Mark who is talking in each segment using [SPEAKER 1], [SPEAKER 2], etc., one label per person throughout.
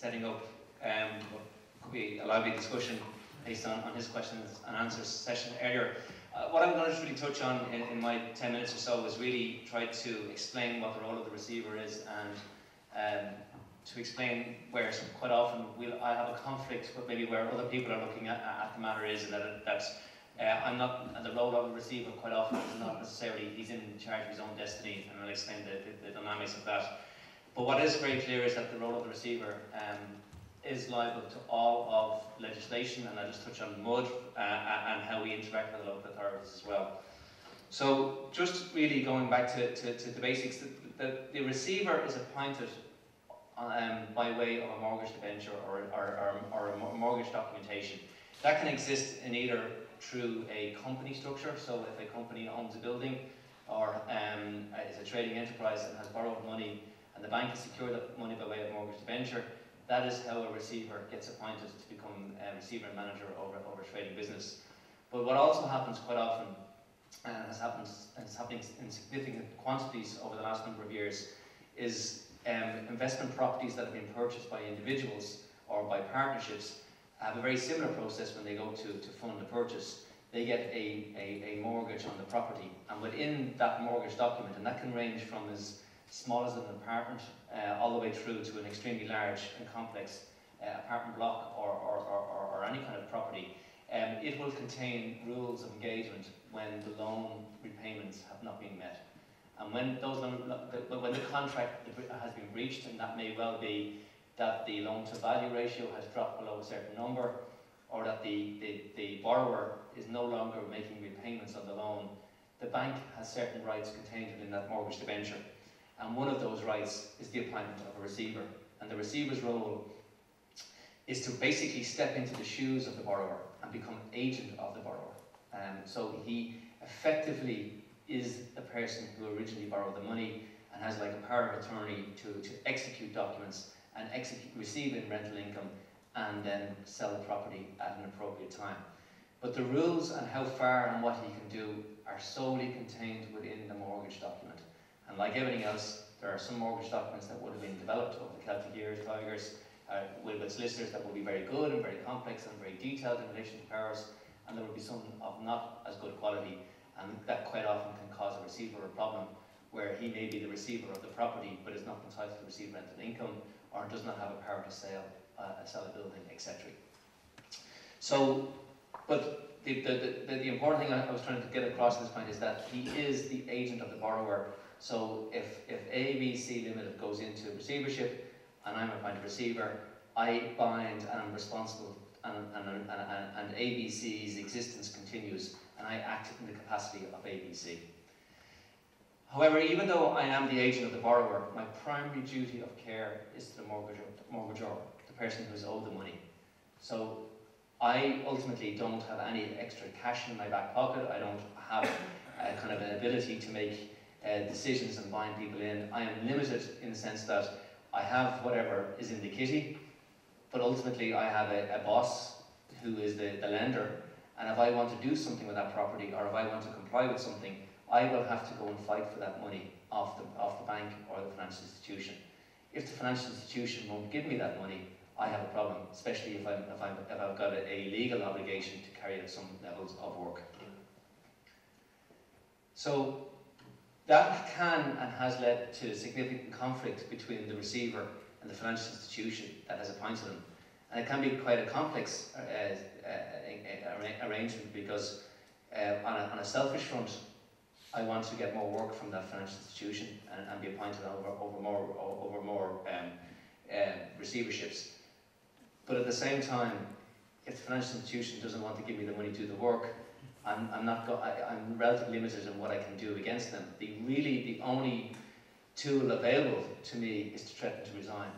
[SPEAKER 1] setting up what could be a lively discussion based on his questions and answers session earlier. What I'm going to really touch on in my 10 minutes or so is really try to explain what the role of the receiver is, and to explain where quite often I have a conflict with maybe where other people are looking at the matter is, and that I'm not, and the role of the receiver quite often is not necessarily he's in charge of his own destiny, and I'll explain the dynamics of that. But what is very clear is that the role of the receiver is liable to all of legislation, and I'll just touch on MUD and how we interact with the local authorities as well. So just really going back to the basics, the receiver is appointed by way of a mortgage debenture or a mortgage documentation. That can exist in either through a company structure, so if a company owns a building or is a trading enterprise and has borrowed money and the bank has secured that money by way of mortgage debenture, that is how a receiver gets appointed to become a receiver and manager over a trading business. But what also happens quite often, and is happening in significant quantities over the last number of years, is investment properties that have been purchased by individuals or by partnerships have a very similar process when they go to fund a purchase. They get a mortgage on the property, and within that mortgage document, and that can range from as small as an apartment all the way through to an extremely large and complex apartment block or any kind of property, it will contain rules of engagement when the loan repayments have not been met. And when the contract has been breached, and that may well be that the loan-to-value ratio has dropped below a certain number, or that the borrower is no longer making repayments on the loan, the bank has certain rights contained within that mortgage debenture. And one of those rights is the appointment of a receiver. And the receiver's role is to basically step into the shoes of the borrower and become agent of the borrower. So he effectively is the person who originally borrowed the money and has like a power of attorney to execute documents and receive in rental income and then sell the property at an appropriate time. But the rules and how far and what he can do are solely contained within the mortgage document. And like everything else, there are some mortgage documents that would have been developed over the Celtic years, tigers, with solicitors that will be very good and very complex and very detailed in relation to powers, and there will be some of not as good quality, and that quite often can cause a receiver a problem, where he may be the receiver of the property but is not entitled to receive rental income, or does not have a power to sell a building, etc. So, but the important thing I was trying to get across at this point is that he is the agent of the borrower. So if ABC Limited goes into receivership and I'm appointed receiver, I bind and I'm responsible, and ABC's existence continues, and I act in the capacity of ABC. However, even though I am the agent of the borrower, my primary duty of care is to the mortgagor, the person who is owed the money. So I ultimately don't have any extra cash in my back pocket. I don't have a kind of an ability to make decisions and bind people in. I am limited in the sense that I have whatever is in the kitty, but ultimately I have a boss who is the lender, and if I want to do something with that property, or if I want to comply with something, I will have to go and fight for that money off the bank or the financial institution. If the financial institution won't give me that money, I have a problem, especially if I've got a legal obligation to carry out some levels of work. So that can and has led to significant conflict between the receiver and the financial institution that has appointed him. And it can be quite a complex arrangement, because on a selfish front, I want to get more work from that financial institution and be appointed over more receiverships. But at the same time, if the financial institution doesn't want to give me the money to do the work, I'm relatively limited in what I can do against them. The only tool available to me is to threaten to resign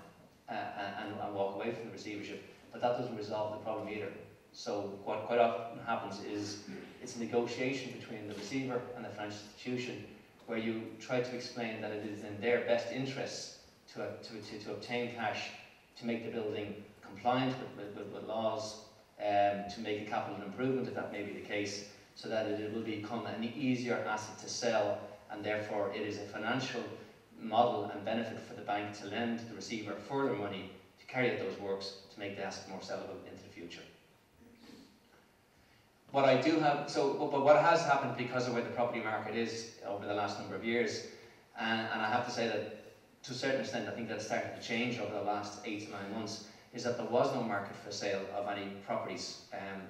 [SPEAKER 1] and walk away from the receivership. But that doesn't resolve the problem either. So what quite often happens is it's a negotiation between the receiver and the financial institution, where you try to explain that it is in their best interests to obtain cash, to make the building compliant with laws, to make a capital improvement if that may be the case, so that it will become an easier asset to sell, and therefore it is a financial model and benefit for the bank to lend the receiver further money to carry out those works to make the asset more sellable into the future. What I do have, but what has happened because of where the property market is over the last number of years, and I have to say that to a certain extent I think that's started to change over the last 8 to 9 months, is that there was no market for sale of any properties,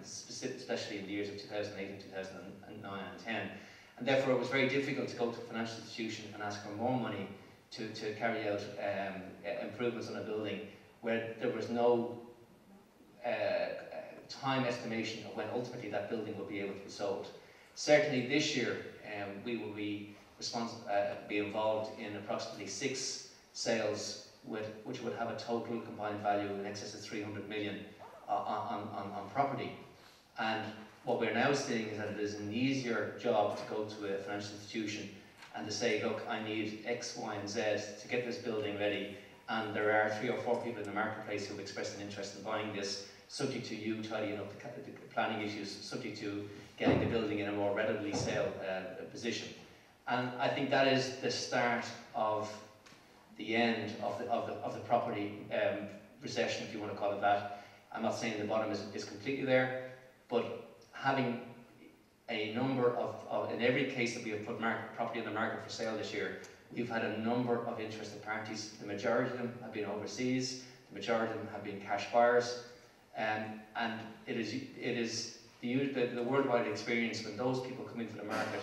[SPEAKER 1] especially in the years of 2008 and 2009 and 10. And therefore it was very difficult to go to a financial institution and ask for more money to carry out improvements on a building where there was no time estimation of when ultimately that building will be able to be sold. Certainly this year we will be involved in approximately 6 sales which would have a total combined value in excess of 300 million on property. And what we're now seeing is that it is an easier job to go to a financial institution and to say, look, I need X, Y, and Z to get this building ready, and there are 3 or 4 people in the marketplace who have expressed an interest in buying this, subject to you tidying up the planning issues, subject to getting the building in a more readily sale position. And I think that is the start of the end of the property recession, if you want to call it that. I'm not saying the bottom is completely there, but having a number of in every case that we have put property on the market for sale this year, we've had a number of interested parties. The majority of them have been overseas, the majority of them have been cash buyers, and it is the worldwide experience when those people come into the market,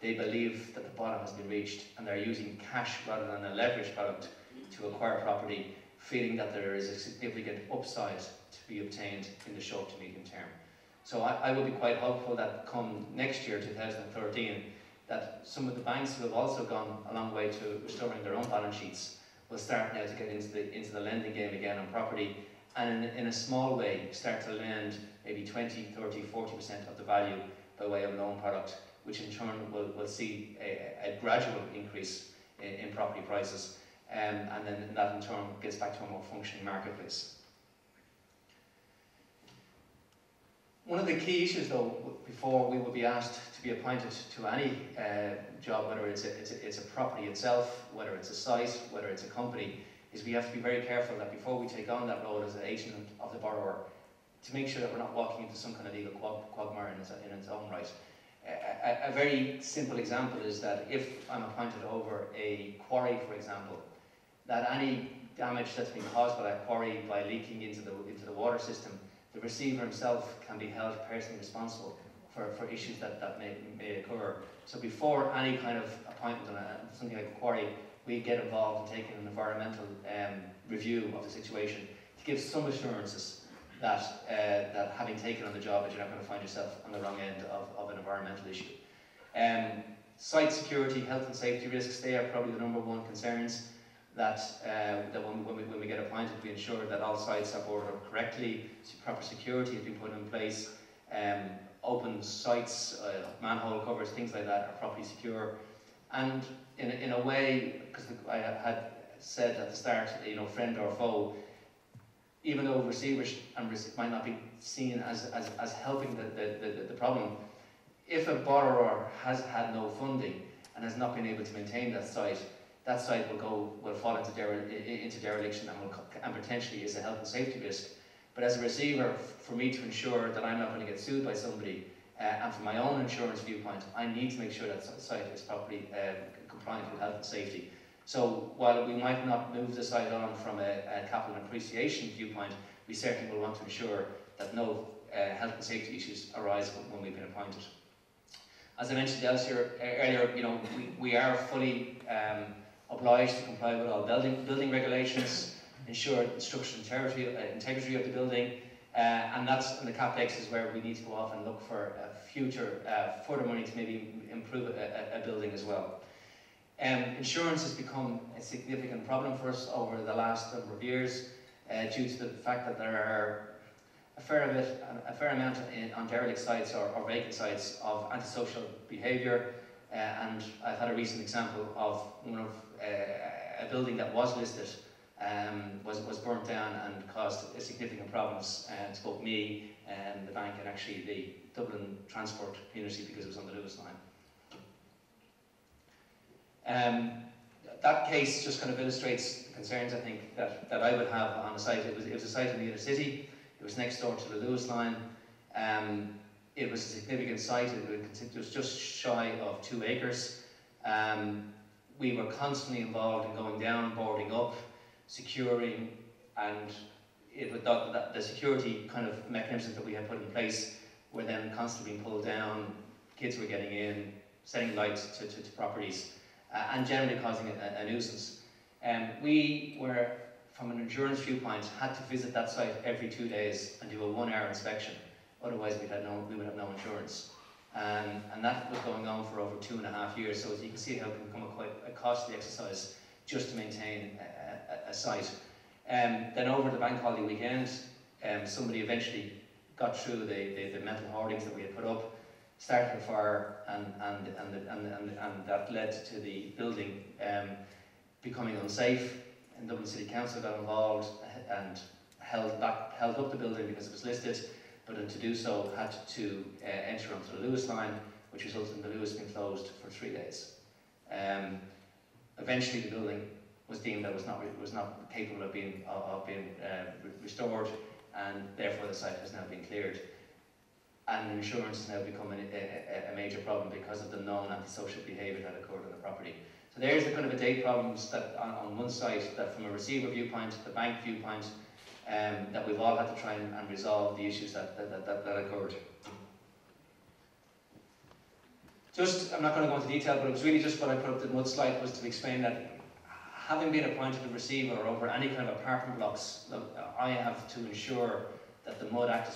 [SPEAKER 1] they believe that the bottom has been reached and they're using cash rather than a leveraged product to acquire property, feeling that there is a significant upside to be obtained in the short to medium term. So I would be quite hopeful that come next year, 2013, that some of the banks who have also gone a long way to restoring their own balance sheets will start now to get into the lending game again on property, and in a small way start to lend maybe 20, 30, 40% of the value by way of loan product, which in turn will see a gradual increase in property prices, and then that in turn gets back to a more functioning marketplace. One of the key issues, though, before we will be asked to be appointed to any job, whether it's a property itself, whether it's a site, whether it's a company, is we have to be very careful that before we take on that role as an agent of the borrower, to make sure that we're not walking into some kind of legal quagmire in its own right. A very simple example is that if I'm appointed over a quarry, for example, that any damage that's been caused by that quarry by leaking into the water system, the receiver himself can be held personally responsible for issues that may occur. So before any kind of appointment on something like a quarry, we get involved in taking an environmental review of the situation to give some assurances that having taken on the job, that you're not going to find yourself on the wrong end of an environmental issue. Site security, health and safety risks, they are probably the #1 concerns that when we get appointed, we ensure that all sites are boarded up correctly, proper security has been put in place, open sites, manhole covers, things like that are properly secure. And in a way, because I had said at the start, friend or foe, even though receivers might not be seen as helping the problem, if a borrower has had no funding and has not been able to maintain that site will fall into dereliction and potentially is a health and safety risk. But as a receiver, for me to ensure that I'm not going to get sued by somebody, and from my own insurance viewpoint, I need to make sure that site is properly compliant with health and safety. So while we might not move the site on from a capital appreciation viewpoint, we certainly will want to ensure that no health and safety issues arise when we've been appointed. As I mentioned earlier, we are fully obliged to comply with all building regulations, ensure the structural integrity of the building, and that's in the CapEx is where we need to go off and look for further money to maybe improve a building as well. Insurance has become a significant problem for us over the last number of years due to the fact that there are a fair amount on derelict sites or vacant sites of antisocial behaviour, and I've had a recent example of a building that was listed was burnt down and caused significant problems to both me and the bank and actually the Dublin transport community because it was on the Lewis line. that case just kind of illustrates the concerns I think that I would have on the site. It was a site in the inner city. It was next door to the Lewis line. It was a significant site. It was just shy of 2 acres. We were constantly involved in going down, boarding up, securing, and the security kind of mechanisms that we had put in place were then constantly being pulled down. Kids were getting in, setting lights to properties, and generally causing a nuisance. We were, from an insurance viewpoint, had to visit that site every 2 days and do a 1-hour inspection. Otherwise, we would have no insurance. And that was going on for over 2.5 years. So as you can see, how it can become quite a costly exercise just to maintain a site. Then over the bank holiday weekend, somebody eventually got through the metal hoardings that we had put up, started a fire, and that led to the building becoming unsafe. And Dublin City Council got involved and held up the building because it was listed, but to do so had to enter onto the Lewis line, which resulted in the Lewis being closed for 3 days. Eventually, the building was deemed that it was not capable of being restored, and therefore the site has now been cleared. And insurance has now become a major problem because of the known antisocial behaviour that occurred on the property. So there's the kind of a day problems that on one site, that from a receiver viewpoint, the bank viewpoint, that we've all had to try and resolve the issues that occurred. I'm not going to go into detail, but it was really just what I put up the mud slide was to explain that having been appointed a receiver over any kind of apartment blocks, I have to ensure that the Mud Act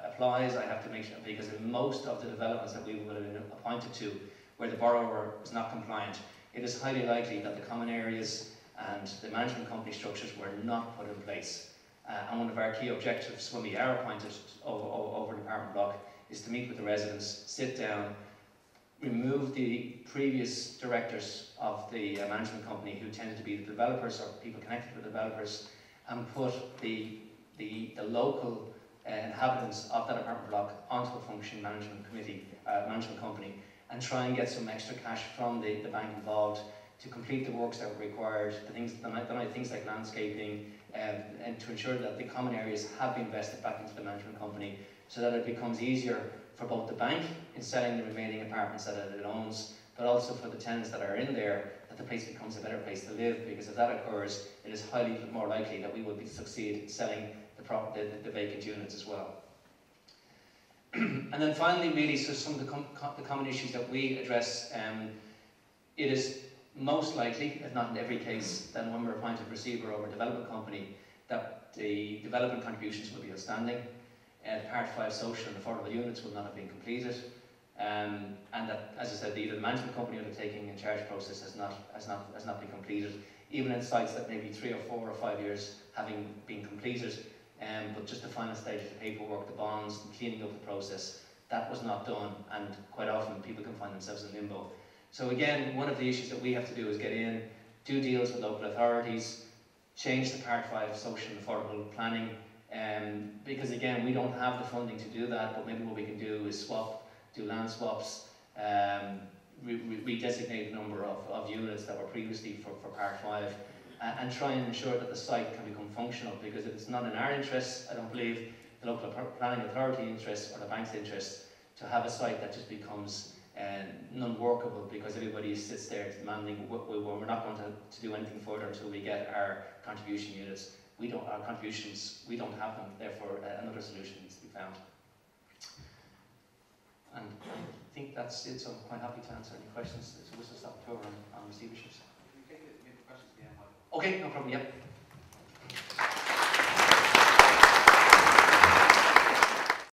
[SPEAKER 1] applies. I have to make sure, because in most of the developments that we would have been appointed to, where the borrower is not compliant, it is highly likely that the common areas and the management company structures were not put in place. And one of our key objectives when we are appointed over an apartment block is to meet with the residents, sit down, remove the previous directors of the management company who tended to be the developers or people connected with the developers, and put the local inhabitants of that apartment block onto a functioning management company, and try and get some extra cash from the bank involved to complete the works that were required, things like landscaping, and to ensure that the common areas have been invested back into the management company, so that it becomes easier for both the bank in selling the remaining apartments that it owns, but also for the tenants that are in there, that the place becomes a better place to live, because if that occurs, it is highly more likely that we will succeed in selling the vacant units as well. And then finally, really, so some of the common issues that we address, it is most likely, if not in every case, then when we're appointed receiver over a development company, that the development contributions will be outstanding. Part 5 social and affordable units will not have been completed, and that, as I said, either the management company or the taking in charge process has not been completed, even in sites that maybe 3 or 4 or 5 years having been completed, but just the final stage of the paperwork, the bonds, and cleaning up the process, that was not done, and quite often people can find themselves in limbo. So again, one of the issues that we have to do is get in, do deals with local authorities, change the Part 5 social and affordable planning, because again, we don't have the funding to do that, but maybe what we can do is do land swaps, redesignate a number of units that were previously for Part 5, and try and ensure that the site can become functional, because it's not in our interests, I don't believe, the local planning authority interests or the bank's interests, to have a site that just becomes non-workable because everybody sits there demanding we're not going to do anything further until we get our contribution units. Our contributions, we don't have them, therefore another solution needs to be found. And I think that's it, so I'm quite happy to answer any questions. So this is up to on receiverships.
[SPEAKER 2] Can you take the questions at the end?
[SPEAKER 1] Okay, no problem, yep.